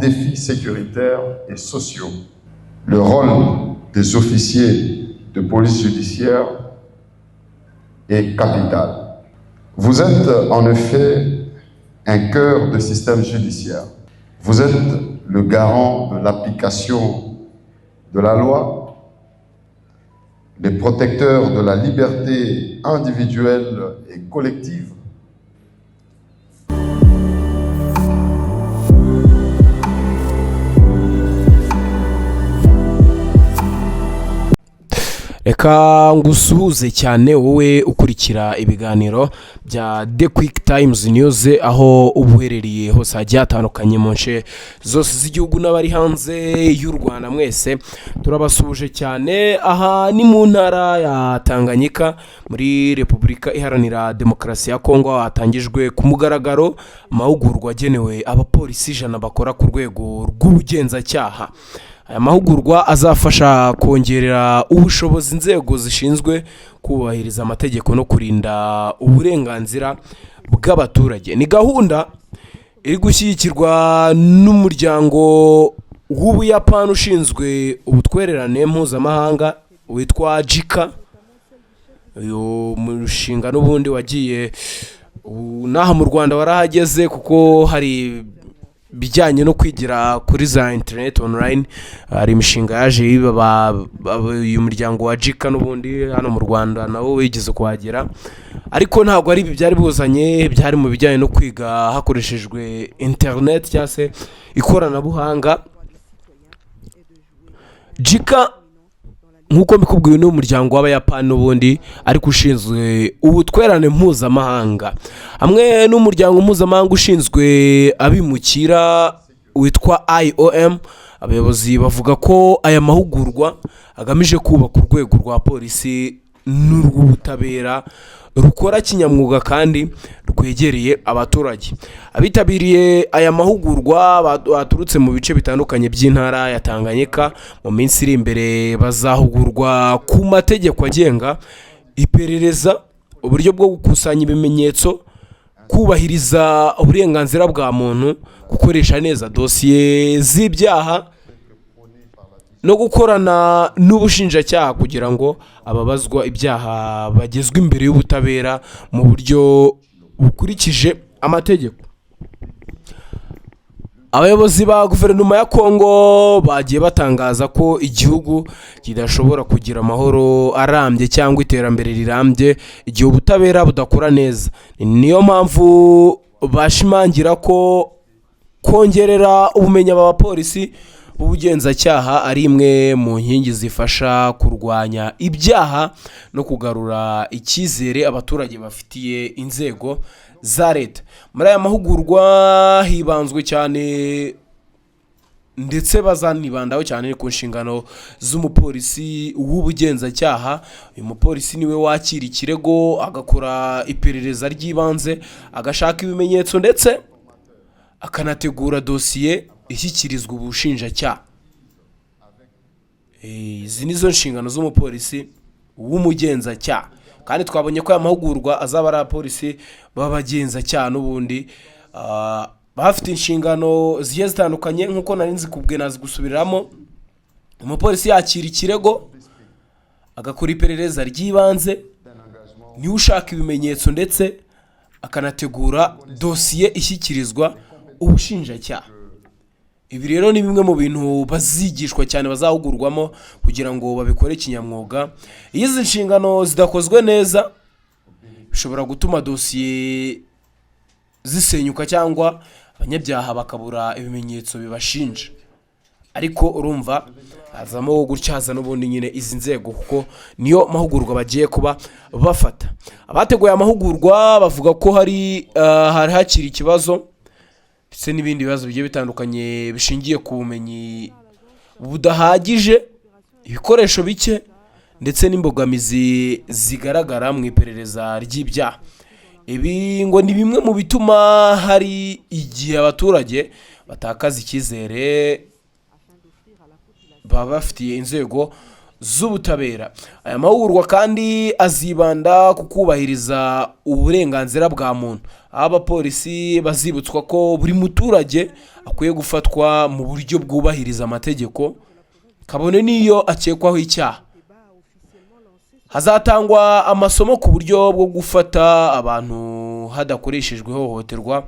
défis sécuritaires et sociaux. Le rôle des officiers de police judiciaire est capital. Vous êtes en effet un cœur du système judiciaire. Vous êtes le garant de l'application de la loi, les protecteurs de la liberté individuelle et collective. Reka ngusuhuze cyane wowe ukurikira ibiganiro bya The Quick Times News, aho ubuherereye hose hagiye hatandukanye mu nce zose z'igihugu n'abari hanze y'u Rwanda. Mwese turabasuhuje cyane. Aha ni mu ntara ya Tanganyika muri Repubulika Iharanira Demokarasi ya Kongo, hatangijwe ku mugaragaro amahugurwa agenewe abapolisi 100 bakora ku rwego rw'ubugenzacyaha. Aya mahugurwa azafasha kongerera ubushobozi inzego zishinzwe kubahiriza amategeko no kurinda uburenganzira bw'abaturage. Ni gahunda iri gushyigikirwa n'umuryango w'Ubuyapani ushinzwe ubutwererane mpuzamahanga witwa JICA. Uyu mushinga n'ubundi wagiye naha mu Rwanda warahageze, kuko hari bijyanye no kwigira kuri za internet online. Hari imishinga yaje uyu muryango wa JICA n'ubundi hano mu Rwanda nawo wigeze kuhagera, ariko ntabwo ari ibi byari buzanye, byari mu bijyanye no kwiga hakoreshejwe internet cyangwa se ikoranabuhanga. JICA nk'uko mbikubwiwe n'umuryango w'Abayapani n'ubundi ariko ushinzwe ubutwererane mpuzamahanga, hamwe n'umuryango mpuzamahanga ushinzwe abimukira witwa IOM. Abayobozi bavuga ko aya mahugurwa agamije kubaka urwego rwa polisi n'urw'ubutabera rukora kinyamwuga kandi rwegereye abaturage. Abitabiriye aya mahugurwa baturutse mu bice bitandukanye by'intara ya Tanganyika. Mu minsi iri imbere bazahugurwa ku mategeko agenga iperereza, uburyo bwo gukusanya ibimenyetso, kubahiriza uburenganzira bwa muntu, gukoresha neza dosiye z'ibyaha no gukorana n'ubushinjacyaha kugira ngo ababazwa ibyaha bagezwe imbere y'ubutabera mu buryo bukurikije amategeko. Abayobozi ba guverinoma ya Kongo bagiye batangaza ko igihugu kidashobora kugira amahoro arambye cyangwa iterambere rirambye igihe ubutabera budakora neza. Niyo mpamvu bashimangira ko kongerera ubumenyi abapolisi b'ubugenzacyaha ari imwe mu nkingi zifasha kurwanya ibyaha no kugarura icyizere abaturage bafitiye inzego za leta. Muri aya mahugurwa hibanzwe cyane ndetse bazanibandaho cyane ku nshingano z'umupolisi w'ubugenzacyaha. Uyu mupolisi niwe wakira ikirego, agakora iperereza ry'ibanze, agashaka ibimenyetso ndetse akanategura dosiye ishyikirizwa ubushinjacyaha. Izi nizo nshingano z'umupolisi w'umugenzacyaha, kandi twabonye ko aya mahugurwa azaba ari abapolisi b'abagenzacyaha n'ubundi bafite inshingano zigiye zitandukanye. nk'uko nari nzi kubwe nazi gusubiramo, umupolisi yakira ikirego, agakora iperereza ry'ibanze, niwe ushaka ibimenyetso ndetse akanategura dosiye ishyikirizwa ubushinjacyaha. Ibi rero ni bimwe mu bintu bazigishwa cyane, bazahugurwamo kugira ngo babikore kinyamwuga. Iyo izi nshingano zidakozwe neza bishobora gutuma dosiye zisenyuka cyangwa abanyabyaha bakabura ibimenyetso bibashinja. Ariko urumva hazamo gutyaza n'ubundi nyine izi nzego, kuko niyo mahugurwa bagiye kuba bafata. Abateguye amahugurwa bavuga ko hari hakiri ikibazo ndetse n'ibindi bibazo bigiye bitandukanye bishingiye ku bumenyi budahagije, ibikoresho bike ndetse n'imbogamizi zigaragara mu iperereza ry'ibyaha. Ibi ngo ni bimwe mu bituma hari igihe abaturage batakaza icyizere baba bafitiye inzego z'ubutabera. Aya mahugurwa kandi azibanda ku kubahiriza uburenganzira bwa muntu, aho abapolisi bazibutswa ko buri muturage akwiye gufatwa mu buryo bwubahiriza amategeko, kabone n'iyo akekwaho icyaha. Hazatangwa amasomo ku buryo bwo gufata abantu hadakoreshejwe ihohoterwa,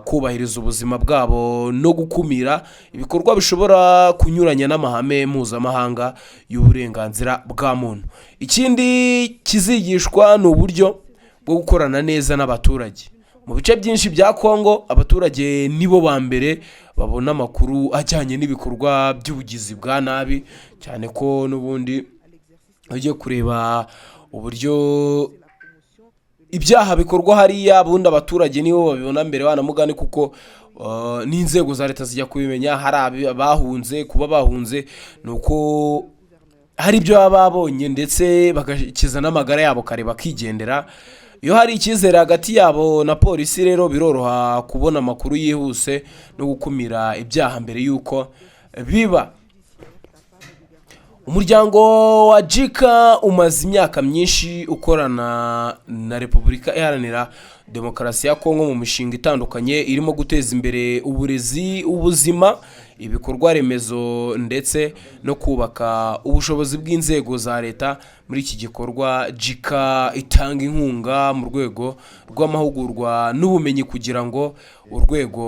kubahiriza ubuzima bwabo no gukumira ibikorwa bishobora kunyuranya n'amahame mpuzamahanga y'uburenganzira bwa muntu. Ikindi kizigishwa ni uburyo bwo gukorana neza n'abaturage. Mu bice byinshi bya Kongo, abaturage nibo ba mbere babona amakuru ajyanye n'ibikorwa by'ubugizi bwa nabi, cyane ko n'ubundi ujye kureba uburyo ibyaha bikorwa hariya, bundi abaturage nibo babibona mbere banamugane, kuko n'inzego za leta zijya kubimenya. Hari abahunze, kuba bahunze nuko hari ibyo baba babonye ndetse bagakiza n'amagara yabo kare bakigendera. Iyo hari icyizere hagati yabo na polisi rero biroroha kubona amakuru yihuse no gukumira ibyaha mbere y'uko biba. Umuryango wa JICA umaze imyaka myinshi ukorana na Repubulika Iharanira Demokarasi ya Kongo mu mishinga itandukanye irimo guteza imbere uburezi, ubuzima, ibikorwa remezo ndetse no kubaka ubushobozi bw'inzego za leta. Muri iki gikorwa JICA itanga inkunga mu rwego rw'amahugurwa n'ubumenyi kugira ngo urwego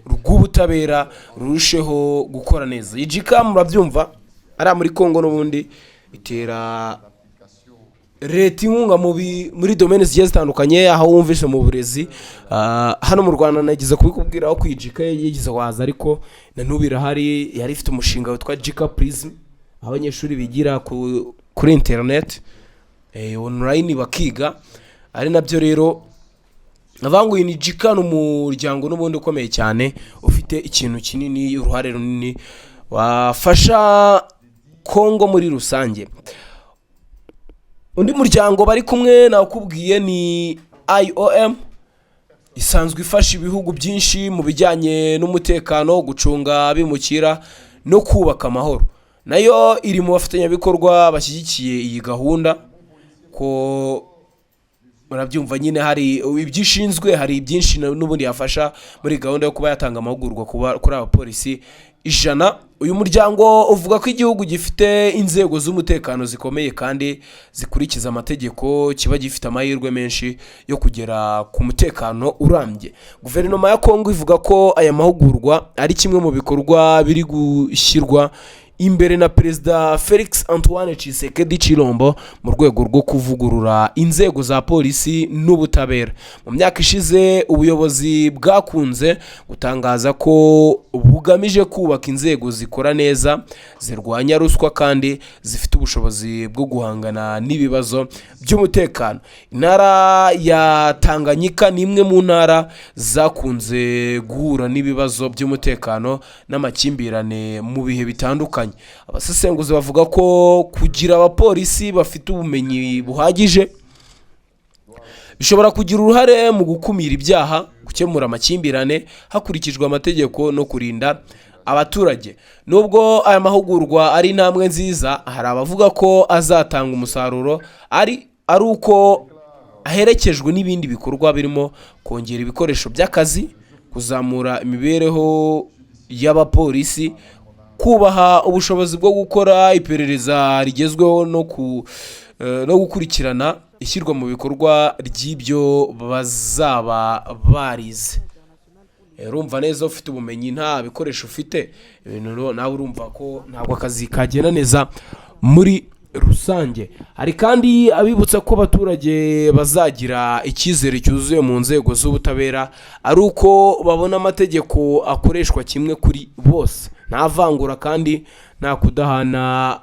rw'ubutabera rurusheho gukora neza. Iyi JICA murabyumva ari muri Kongo n'ubundi itera leta inkunga muri domaine zigiye zitandukanye, aho wumvishe mu burezi. Hano mu Rwanda nagize kubikubwira aho kwijika yigize waza, ariko na n'ubu irahari. Yari ifite umushinga witwa JICA Prism, aho abanyeshuri bigira kuri internet online bakiga. Ari nabyo rero navanguye ni JICA n'umuryango n'ubundi ukomeye cyane, ufite ikintu kinini, uruhare runini wafasha Kongo muri rusange. Undi muryango bari kumwe nakubwiye ni IOM, isanzwe ifasha ibihugu byinshi mu bijyanye n'umutekano, gucunga abimukira no kubaka amahoro. Nayo iri mu bafatanyabikorwa bashyigikiye iyi gahunda, ko murabyumva nyine hari ibyishinzwe, hari byinshi n'ubundi yafasha muri gahunda yo kuba yatanga amahugurwa kuri abapolisi 100. Uyu muryango uvuga ko igihugu gifite inzego z'umutekano zikomeye kandi zikurikiza amategeko, kiba gifite amahirwe menshi yo kugera ku mutekano urambye. Guverinoma ya Kongo ivuga ko aya mahugurwa ari kimwe mu bikorwa biri gushyirwa imbere na Perezida Felix Antoine Tshisekedi Tshilombo mu rwego rwo kuvugurura inzego za polisi n'ubutabera. Mu myaka ishize ubuyobozi bwakunze gutangaza ko bugamije kubaka inzego zikora neza, zirwanya ruswa kandi zifite ubushobozi bwo guhangana n'ibibazo by'umutekano. Intara ya Tanganyika ni imwe mu ntara zakunze guhura n'ibibazo by'umutekano n'amakimbirane mu bihe bitandukanye. Abasesenguzi bavuga ko kugira abapolisi bafite ubumenyi buhagije bishobora kugira uruhare mu gukumira ibyaha, gukemura amakimbirane hakurikijwe amategeko no kurinda abaturage. Nubwo aya mahugurwa ari intambwe nziza, hari abavuga ko azatanga umusaruro ari uko aherekejwe n'ibindi bikorwa birimo kongera ibikoresho by'akazi, kuzamura imibereho y'abapolisi, kubaha ubushobozi bwo gukora iperereza rigezweho no gukurikirana ishyirwa mu bikorwa ry'ibyo bazaba barize. Urumva neza ufite ubumenyi nta bikoresho ufite, ibintu nawe urumva ko ntabwo akazi kagenda neza muri rusange. Hari kandi abibutsa ko abaturage bazagira icyizere cyuzuye mu nzego z'ubutabera ari uko babona amategeko akoreshwa kimwe kuri bose, nta vangura kandi nta kudahana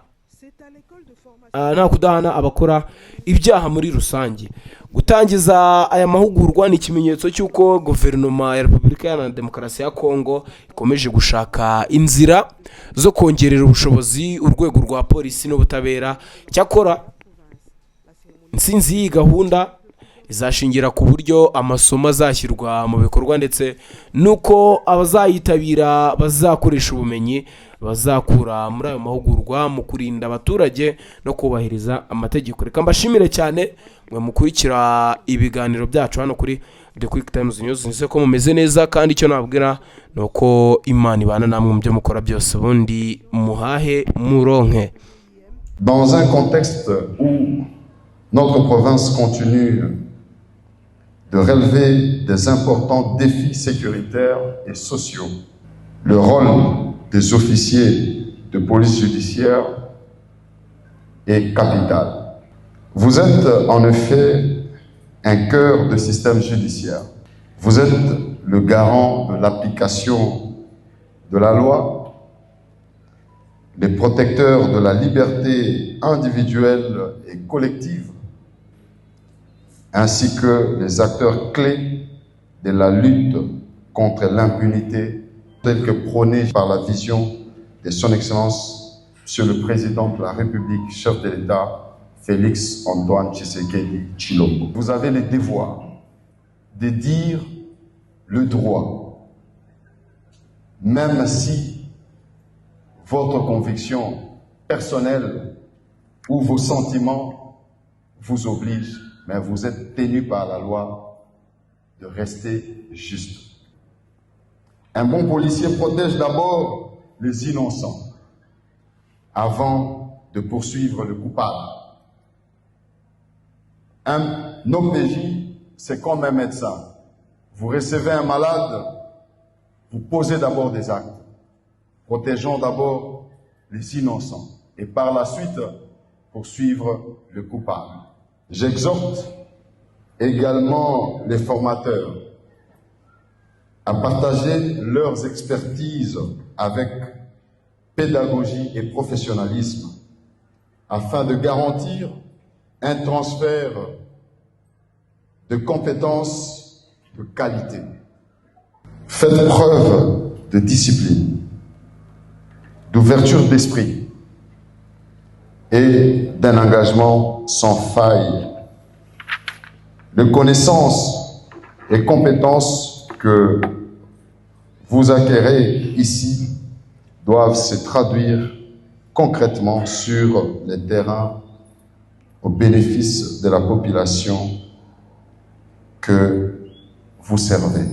abakora ibyaha muri rusange. Gutangiza aya mahugurwa ni ikimenyetso cy'uko guverinoma ya Repubulika Iharanira Demokarasi ya Kongo ikomeje gushaka inzira zo kongerera ubushobozi urwego rwa polisi n'ubutabera. Cyakora intsinzi y'iyi gahunda izashingira ku buryo amasomo azashyirwa mu bikorwa ndetse nuko abazayitabira bazakoresha ubumenyi bazakura muri ayo mahugurwa mu kurinda abaturage no kubahiriza amategeko. Reka mbashimire cyane mwe mukurikira ibiganiro byacu hano kuri The Quick Times News. Nise ko mumeze neza, kandi icyo nabwira nuko Imana ibana namwe mu byo mukora byose, ubundi muhahe muronke. Dans un contexte où notre province continue de relever des importants défis sécuritaires et sociaux, le rôle des officiers de police judiciaire est capital. Vous êtes en effet un cœur de système judiciaire. Vous êtes le garant de l'application de la loi, les protecteurs de la liberté individuelle et collective, ainsi que les acteurs clés de la lutte contre l'impunité, telle que prônée par la vision de son Excellence, Monsieur le Président de la République, chef de l'État, Félix Antoine Tshisekedi Tshilombo. Vous avez le devoir de dire le droit, même si votre conviction personnelle ou vos sentiments vous obligent, mais vous êtes tenu par la loi de rester juste. Un bon policier protège d'abord les innocents avant de poursuivre le coupable. Un OPJ, c'est comme un médecin. Vous recevez un malade, vous posez d'abord des actes, protégeant d'abord les innocents et par la suite poursuivre le coupable. J'exhorte également les formateurs à partager leurs expertises avec pédagogie et professionnalisme afin de garantir un transfert de compétences de qualité. Faites preuve de discipline, d'ouverture d'esprit et d'un engagement sans faille. Les connaissances et compétences que vous acquérez ici doivent se traduire concrètement sur les terrains au bénéfice de la population que vous servez.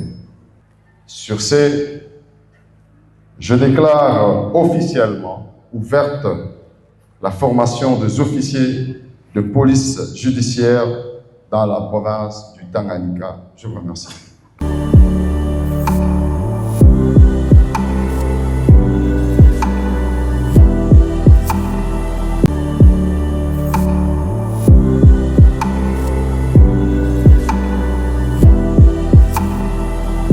Sur ce, je déclare officiellement ouverte la formation des officiers de police judiciaire dans la province du Tanganyika. Je vous remercie.